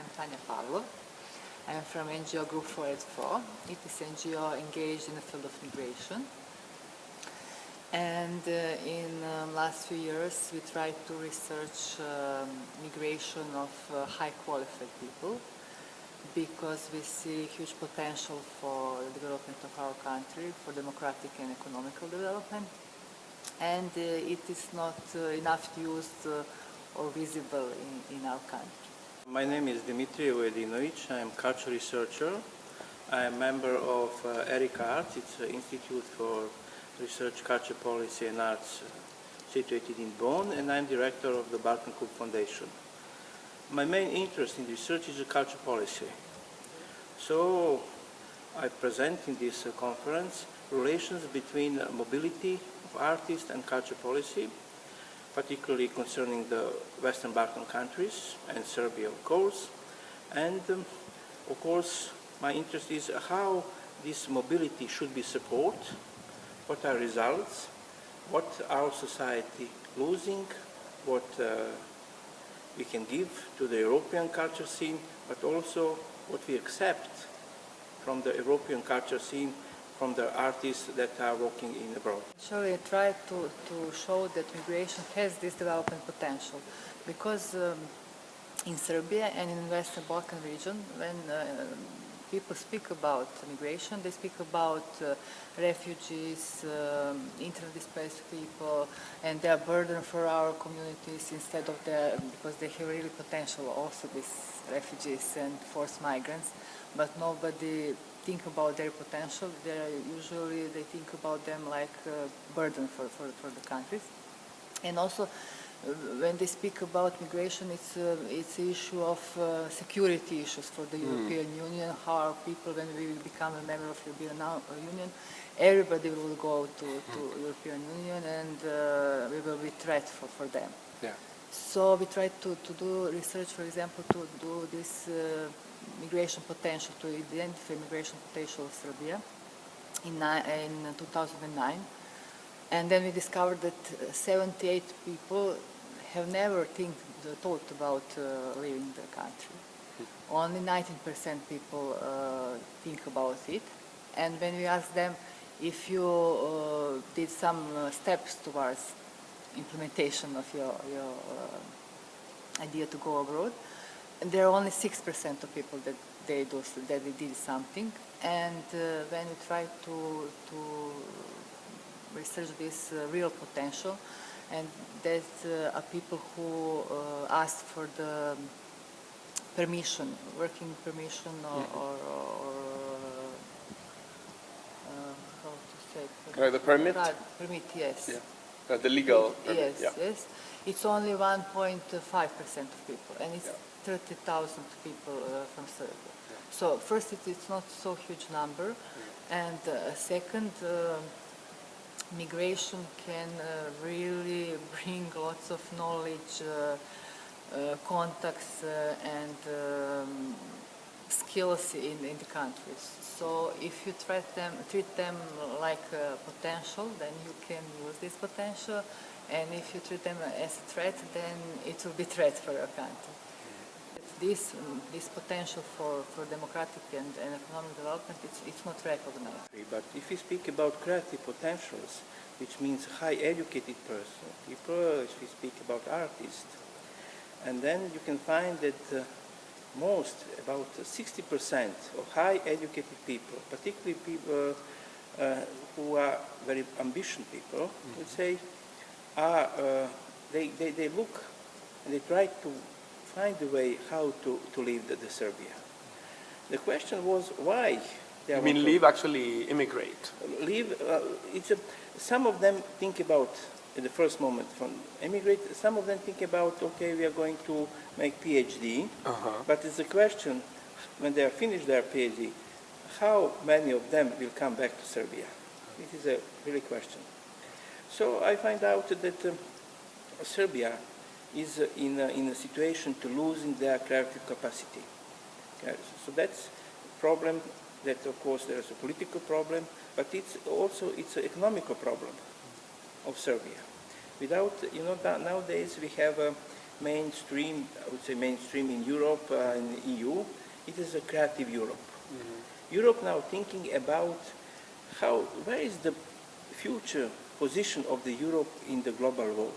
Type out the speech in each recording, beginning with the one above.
I'm Tanja Pavlov. I'm from NGO Grupa. It is NGO engaged in the field of migration. And in last few years, we tried to research migration of high qualified people because we see huge potential for the development of our country, for democratic and economical development. And it is not enough used or visible in our country. My name is Dimitrije Vujadinovic. I am culture researcher. I am member of ERIC-Arts. It's an institute for research, culture policy and arts situated in Bonn, and I'm director of the Balkankult Foundation. My main interest in research is culture policy. So I present in this conference relations between mobility of artists and culture policy, particularly concerning the Western Balkan countries and Serbia, of course. And of course, my interest is how this mobility should be supported, what are results, what our society losing, what we can give to the European culture scene, but also what we accept from the European culture scene from the artists that are working in abroad. So we try to show that migration has this development potential because in Serbia and in the Western Balkan region, when people speak about migration, they speak about refugees, internally displaced people, and they are a burden for our communities instead of because they have really potential also, these refugees and forced migrants, but nobody think about their potential. Usually they think about them like a burden for the countries. And also when they speak about migration, it's an issue of security issues for the European Union, how our people, when we become a member of the European Union, everybody will go to European Union and we will be threat for them. Yeah. So we try to do research, for example, to do this migration potential, to identify migration potential of Serbia in 2009. And then we discovered that 78 people have never thought about leaving the country. Only 19% people think about it. And when we ask them if you did some steps towards implementation of your idea to go abroad, there are only 6% of people that they did something. And when we try to research this real potential, and that are people who ask for the permission, working permission, or how to say? The permit? Permit, yes. Yeah. The legal permit. Yes, yes. It's only 1.5% of people, and it's 30,000 people from Serbia. Yeah. So first, it's not so huge number, and second, migration can really bring lots of knowledge, contacts, and skills in the countries. So if you treat them like potential, then you can use this potential. And if you treat them as a threat, then it will be a threat for your country. This potential for democratic and economic development, it's not recognized. But if we speak about creative potentials, which means high educated people, if we speak about artists, and then you can find that about 60% of high educated people, particularly people who are very ambitious people, would say, they look and they try to find a way how to leave the Serbia. The question was why. You mean leave, actually immigrate? Leave. Some of them think about, in the first moment, from immigrate. Some of them think about, okay, we are going to make PhD. But it's a question, when they are finished their PhD, how many of them will come back to Serbia? It is a really question. So I find out that Serbia is in a situation to losing their creative capacity. So that's a problem. That of course there is a political problem, but it's an economical problem of Serbia. Without, nowadays we have mainstream, I would say mainstream in Europe, in the EU. It is a creative Europe. Europe now thinking about where is the future position of the Europe in the global world.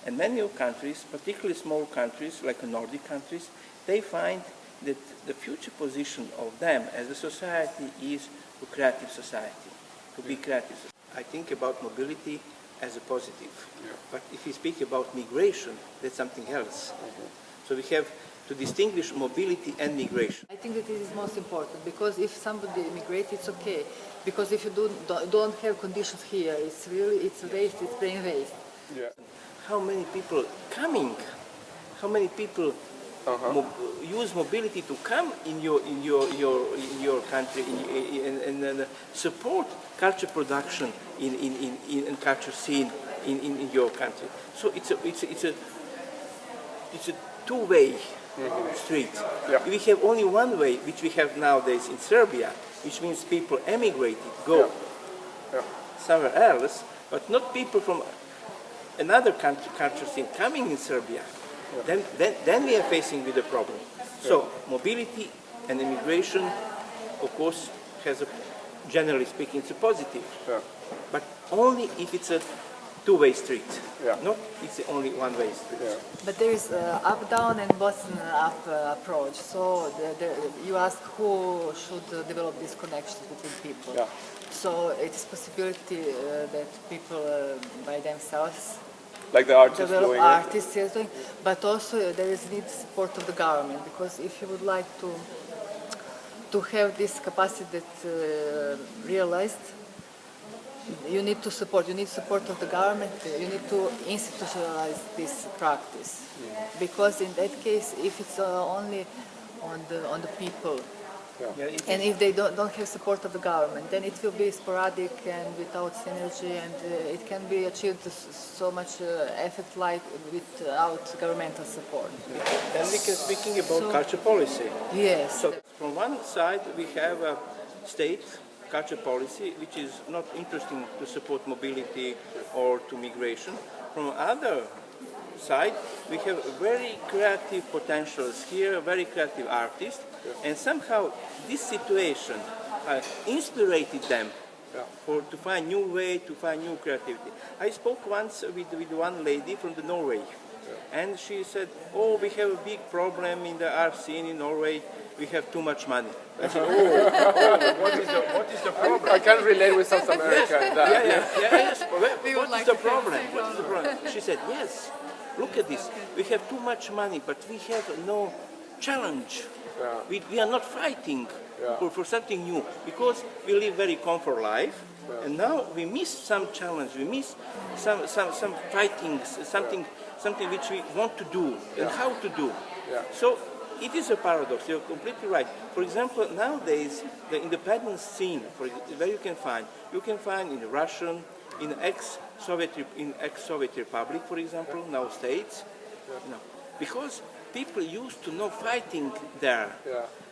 And many countries, particularly small countries like the Nordic countries, they find that the future position of them as a society is a creative society, to be creative. I think about mobility as a positive. But if we speak about migration, that's something else. So we have to distinguish mobility and migration. I think that it is most important, because if somebody immigrates, it's okay. Because if you don't have conditions here, it's waste, it's brain waste. Yeah. How many people coming? How many people use mobility to come in your country and support culture production in culture scene in your country? So it's a two-way street. Yeah. We have only one way, which we have nowadays in Serbia, which means people emigrated, go somewhere else, but not people from another culture scene coming in Serbia. Then we are facing with a problem. So mobility and immigration, of course, generally speaking, it's a positive, but only if it's a two-way street. Not it's only one-way street. But there is up-down and bottom-up approach. So you ask who should develop these connections between people. So it is possibility that people by themselves like the artists develop doing artists, yes, but also there is need support of the government, because if you would like to have this capacity that realized, you need support of the government, you need to institutionalize this practice. Because in that case, if it's only on the people, and if they don't have support of the government, then it will be sporadic and without synergy, and it can be achieved so much effect like without governmental support. Then we can speaking about culture policy. Yes. So from one side we have a state culture policy which is not interesting to support mobility or to migration. From other side we have very creative potentials here, very creative artists, and somehow this situation inspired them to find new way, to find new creativity. I spoke once with one lady from the Norway, and she said, "Oh, we have a big problem in the art scene in Norway. We have too much money." I said, what is the problem? I can relate with South America. Yes. What is the problem? She said, "Yes. Look at this. We have too much money, but we have no challenge. We are not fighting for something new, because we live very comfort life, and now we miss some challenge. We miss some fighting, something which we want to do and how to do." So it is a paradox. You're completely right. For example, nowadays the independent scene, where you can find in the Russian, in ex-Soviet Republic, for example, now states, because people used to know fighting there,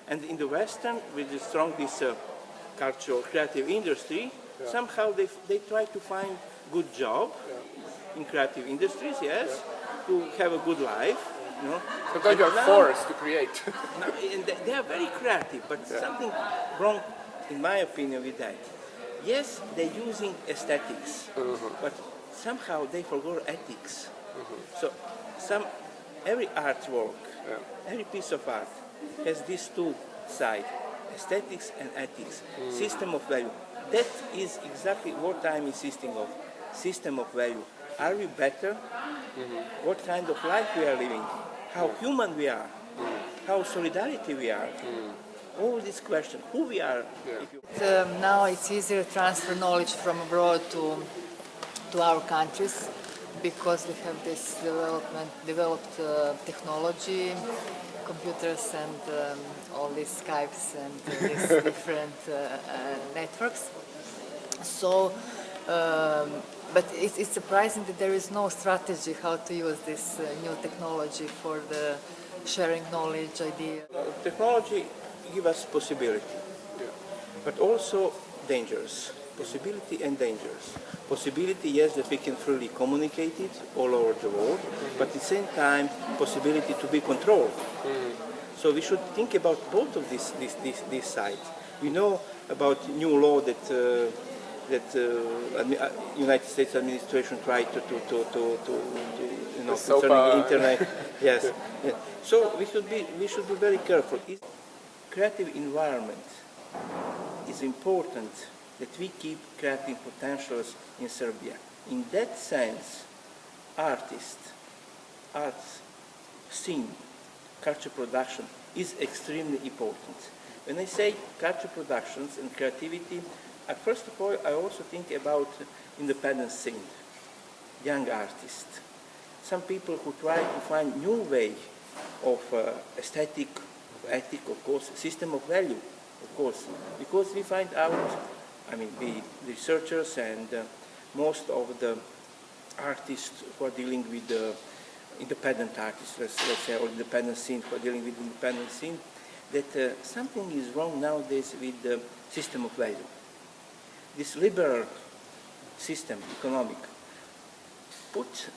and in the Western, with the strong cultural creative industry, somehow they try to find good job in creative industries, to have a good life. Sometimes you're forced to create. And they are very creative, but something wrong, in my opinion, with that. Yes, they're using aesthetics, but somehow they forgot ethics. So every artwork, every piece of art has these two sides, aesthetics and ethics, system of value. That is exactly what I'm insisting of, system of value. Are we better? What kind of life we are living? How human we are? How solidarity we are? All these questions, who we are. Now it's easier to transfer knowledge from abroad to our countries, because we have this developed technology, computers and all these Skypes and these different networks. So, but it's surprising that there is no strategy how to use this new technology for the sharing knowledge, idea. Technology gives us possibility, but also dangers. possibility and dangers. Possibility, yes, that we can freely communicate it all over the world, but at the same time, possibility to be controlled. So we should think about both of these sides. We know about new law that United States administration tried to concerning internet. Yes. Yes. So we should be very careful. Creative environment is important that we keep creative potentials in Serbia. In that sense, arts scene, culture production is extremely important. When I say culture productions and creativity, first of all, I also think about independent scene, young artists. Some people who try to find new way of aesthetic, of ethic, of course, system of value, of course, because we find out, I mean, we researchers and most of the artists who are dealing with the independent artists, let's say, or independent scene, who are dealing with independent scene, that something is wrong nowadays with the system of value. This liberal system, economic, put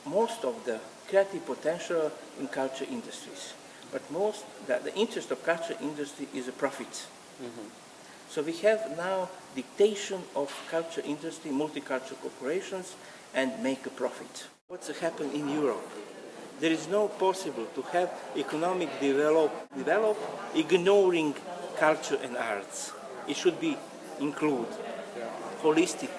most of the creative potential in culture industries. But the interest of culture industry is a profit. So we have now dictation of culture industry, multicultural corporations, and make a profit. What's happened in Europe? There is no possible to have economic develop ignoring culture and arts. It should be include holistic